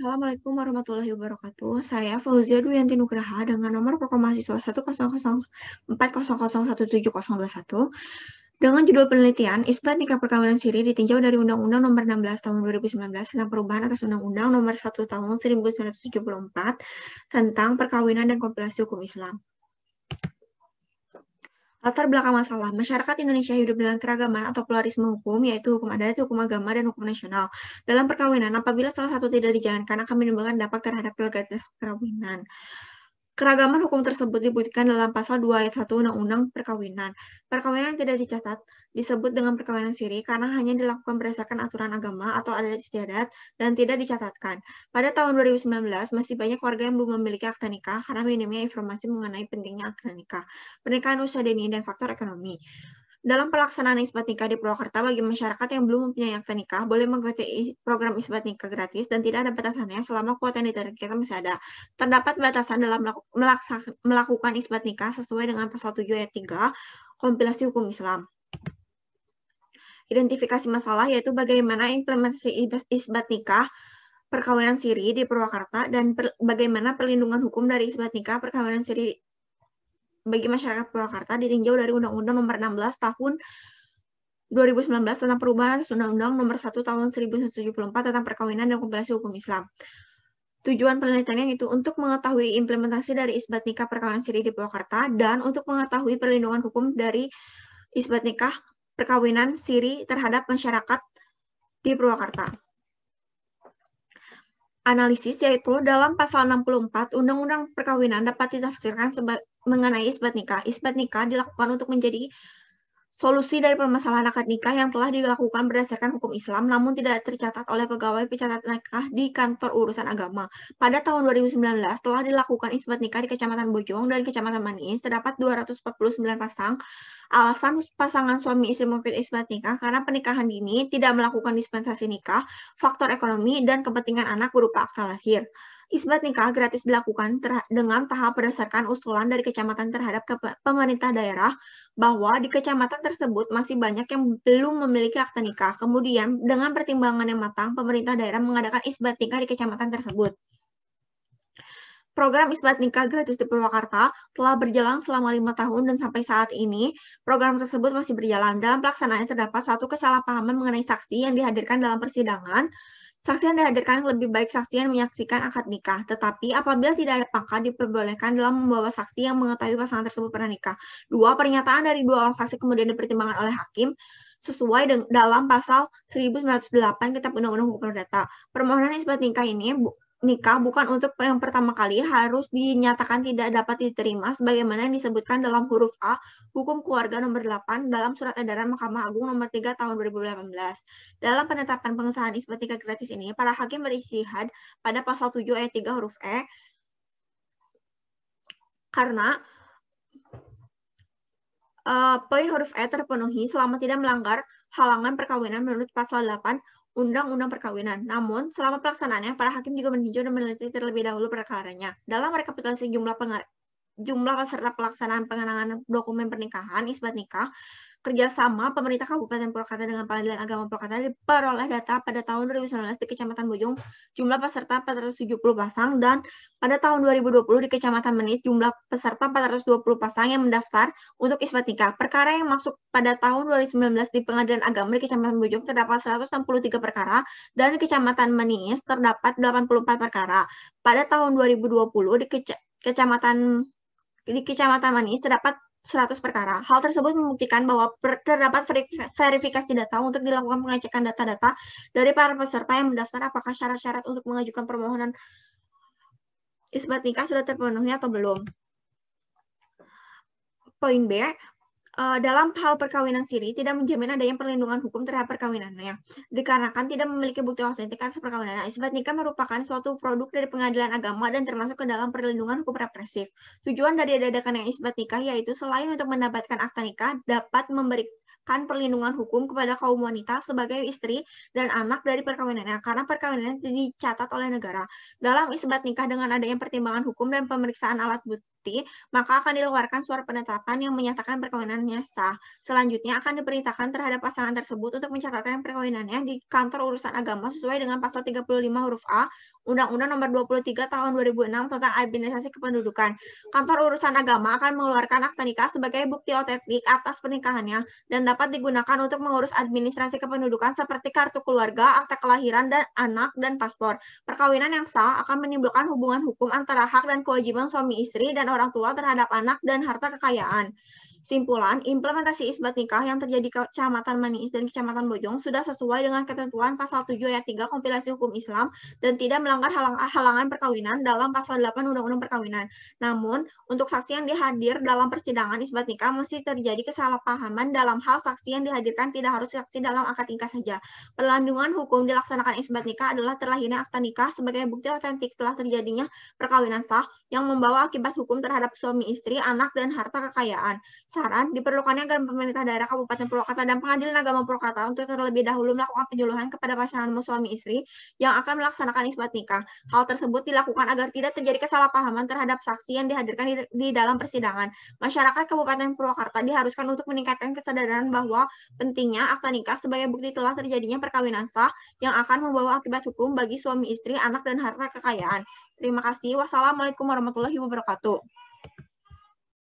Assalamualaikum warahmatullahi wabarakatuh. Saya Fauzia Duyanti Nugraha dengan nomor pokok mahasiswa 10040017021 dengan judul penelitian Isbat Nikah Perkawinan Siri ditinjau dari Undang-Undang Nomor 16 Tahun 2019 tentang perubahan atas Undang-Undang Nomor 1 Tahun 1974 tentang perkawinan dan kompilasi hukum Islam. Latar belakang masalah, masyarakat Indonesia hidup dengan keragaman atau pluralisme hukum, yaitu hukum adat, hukum agama, dan hukum nasional. Dalam perkawinan, apabila salah satu tidak dijalankan, akan menimbulkan dampak terhadap legalitas perkawinan. Keragaman hukum tersebut dibuktikan dalam pasal 2 ayat 1 Undang-Undang Perkawinan. Perkawinan yang tidak dicatat disebut dengan perkawinan siri karena hanya dilakukan berdasarkan aturan agama atau adat istiadat dan tidak dicatatkan. Pada tahun 2019, masih banyak warga yang belum memiliki akta nikah karena minimnya informasi mengenai pentingnya akta nikah, pernikahan usia dini, dan faktor ekonomi. Dalam pelaksanaan isbat nikah di Purwakarta, bagi masyarakat yang belum mempunyai akta nikah, boleh mengikuti program isbat nikah gratis dan tidak ada batasannya selama kuota yang ditargetkan masih ada. Terdapat batasan dalam melakukan isbat nikah sesuai dengan pasal 7 ayat 3 kompilasi hukum Islam. Identifikasi masalah yaitu bagaimana implementasi isbat nikah perkawinan siri di Purwakarta dan bagaimana perlindungan hukum dari isbat nikah perkawinan siri bagi masyarakat Purwakarta ditinjau dari Undang-Undang Nomor 16 Tahun 2019 tentang perubahan Undang-Undang Nomor 1 Tahun 1974 tentang perkawinan dan kompilasi hukum Islam. Tujuan penelitiannya itu untuk mengetahui implementasi dari isbat nikah perkawinan siri di Purwakarta dan untuk mengetahui perlindungan hukum dari isbat nikah perkawinan siri terhadap masyarakat di Purwakarta. Analisis yaitu dalam pasal 64 Undang-Undang Perkawinan dapat ditafsirkan mengenai isbat nikah. Isbat nikah dilakukan untuk menjadi solusi dari permasalahan akad nikah yang telah dilakukan berdasarkan hukum Islam namun tidak tercatat oleh pegawai pencatat nikah di kantor urusan agama. Pada tahun 2019 telah dilakukan isbat nikah di Kecamatan Bojong dan Kecamatan Manis. Terdapat 249 pasang. Alasan pasangan suami istri mengikuti isbat nikah karena pernikahan dini, tidak melakukan dispensasi nikah, faktor ekonomi, dan kepentingan anak berupa akta lahir. Isbat nikah gratis dilakukan dengan tahap berdasarkan usulan dari kecamatan terhadap pemerintah daerah bahwa di kecamatan tersebut masih banyak yang belum memiliki akta nikah. Kemudian, dengan pertimbangan yang matang, pemerintah daerah mengadakan isbat nikah di kecamatan tersebut. Program isbat nikah gratis di Purwakarta telah berjalan selama 5 tahun dan sampai saat ini program tersebut masih berjalan. Dalam pelaksanaannya terdapat satu kesalahpahaman mengenai saksi yang dihadirkan dalam persidangan. Saksi yang dihadirkan lebih baik saksi yang menyaksikan akad nikah, tetapi apabila tidak ada pangkat diperbolehkan dalam membawa saksi yang mengetahui pasangan tersebut pernah nikah. Pernyataan dari dua orang saksi kemudian dipertimbangkan oleh hakim sesuai dalam pasal 1908 Kitab Undang-Undang Hukum Perdata. Permohonan isbat nikah ini bukan untuk yang pertama kali harus dinyatakan tidak dapat diterima sebagaimana yang disebutkan dalam huruf A Hukum Keluarga Nomor 8 dalam Surat Edaran Mahkamah Agung Nomor 3 Tahun 2018. Dalam penetapan pengesahan isbat nikah gratis ini, para hakim beristihad pada pasal 7 ayat 3 huruf E karena poin huruf E terpenuhi selama tidak melanggar halangan perkawinan menurut pasal 8 Undang-Undang Perkawinan. Namun, selama pelaksanaannya, para hakim juga meninjau dan meneliti terlebih dahulu perkaranya. Dalam rekapitulasi jumlah peserta pelaksanaan pengenangan dokumen pernikahan, isbat nikah, kerjasama pemerintah Kabupaten Purwakarta dengan Pengadilan Agama Purwakarta diperoleh data pada tahun 2019 di Kecamatan Bojong jumlah peserta 470 pasang dan pada tahun 2020 di Kecamatan Manis jumlah peserta 420 pasang yang mendaftar untuk isbat nikah. Perkara yang masuk pada tahun 2019 di Pengadilan Agama di Kecamatan Bojong terdapat 163 perkara dan di Kecamatan Manis terdapat 84 perkara. Pada tahun 2020 di Kecamatan Manis terdapat 100 perkara. Hal tersebut membuktikan bahwa terdapat verifikasi data untuk dilakukan pengecekan data-data dari para peserta yang mendaftar apakah syarat-syarat untuk mengajukan permohonan isbat nikah sudah terpenuhi atau belum. Poin B, Dalam hal perkawinan siri, tidak menjamin adanya perlindungan hukum terhadap perkawinannya, dikarenakan tidak memiliki bukti otentik atas perkawinannya. Isbat nikah merupakan suatu produk dari pengadilan agama dan termasuk ke dalam perlindungan hukum represif. Tujuan dari adakan yang isbat nikah yaitu selain untuk mendapatkan akta nikah, dapat memberikan perlindungan hukum kepada kaum wanita sebagai istri dan anak dari perkawinannya, karena perkawinannya dicatat oleh negara. Dalam isbat nikah dengan adanya pertimbangan hukum dan pemeriksaan alat bukti, maka akan dikeluarkan surat penetapan yang menyatakan perkawinannya sah. Selanjutnya akan diperintahkan terhadap pasangan tersebut untuk mencatatkan perkawinannya di kantor urusan agama sesuai dengan pasal 35 huruf A Undang-Undang Nomor 23 Tahun 2006 tentang Administrasi Kependudukan. Kantor urusan agama akan mengeluarkan akta nikah sebagai bukti otentik atas pernikahannya dan dapat digunakan untuk mengurus administrasi kependudukan seperti kartu keluarga, akta kelahiran dan anak, dan paspor. Perkawinan yang sah akan menimbulkan hubungan hukum antara hak dan kewajiban suami istri dan orang tua terhadap anak dan harta kekayaan. Simpulan, implementasi isbat nikah yang terjadi di Kecamatan Maniis dan Kecamatan Bojong sudah sesuai dengan ketentuan pasal 7 ayat 3 Kompilasi Hukum Islam dan tidak melanggar halangan perkawinan dalam pasal 8 Undang-Undang Perkawinan. Namun, untuk saksi yang dihadir dalam persidangan isbat nikah mesti terjadi kesalahpahaman dalam hal saksi yang dihadirkan tidak harus saksi dalam akad nikah saja. Perlindungan hukum dilaksanakan isbat nikah adalah terlahirnya akta nikah sebagai bukti otentik telah terjadinya perkawinan sah yang membawa akibat hukum terhadap suami istri, anak, dan harta kekayaan. Saran, diperlukannya agar pemerintah daerah Kabupaten Purwakarta dan Pengadilan Agama Purwakarta untuk terlebih dahulu melakukan penyuluhan kepada pasangan suami istri yang akan melaksanakan isbat nikah. Hal tersebut dilakukan agar tidak terjadi kesalahpahaman terhadap saksi yang dihadirkan di dalam persidangan. Masyarakat Kabupaten Purwakarta diharuskan untuk meningkatkan kesadaran bahwa pentingnya akta nikah sebagai bukti telah terjadinya perkawinan sah yang akan membawa akibat hukum bagi suami istri, anak, dan harta kekayaan. Terima kasih. Wassalamualaikum warahmatullahi wabarakatuh.